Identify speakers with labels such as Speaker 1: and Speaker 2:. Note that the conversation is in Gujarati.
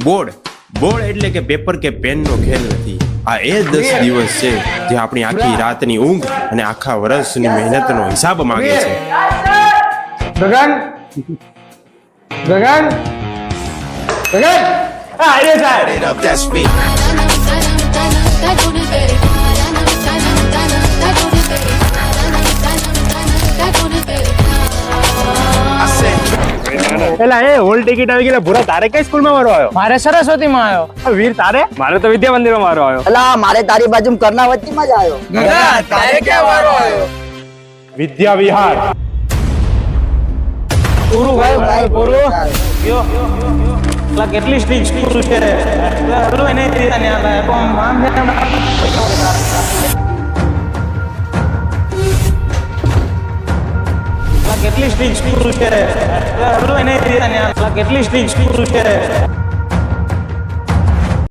Speaker 1: બોર્ડ બોર્ડ એટલે કે પેપર કે પેન નો ખેલ નથી. આ એ 10 દિવસ છે જે આપણી આખી રાતની ઊંઘ અને આખા વર્ષની મહેનતનો હિસાબ માંગે છે.
Speaker 2: ગગન ગગન ગગન હા અરે સાહેબ એલા એ હોલ ટિકિટ આવી ગયેલા ભૂરા તારે કઈ સ્કૂલમાં મારો આવ્યો?
Speaker 3: મારે સરસ્વતી માં આવ્યો.
Speaker 2: વીર તારે? મારે તો વિદ્યા મંદિરમાં મારો આવ્યો.
Speaker 4: અલા મારે તારી બાજુ કર્ણાવતીમાં જ આવ્યો.
Speaker 3: તારે ક્યાં વારો આવ્યો?
Speaker 2: વિદ્યા વિહાર.
Speaker 3: પૂરું ભાઈ પૂરું. કેટલી સ્ટ્રીક સ્કૂલ છે. કેટલી સ્ટ્રીક સ્કૂલ છે. કેટલી સ્ટ્રીક સ્કૂલ છે.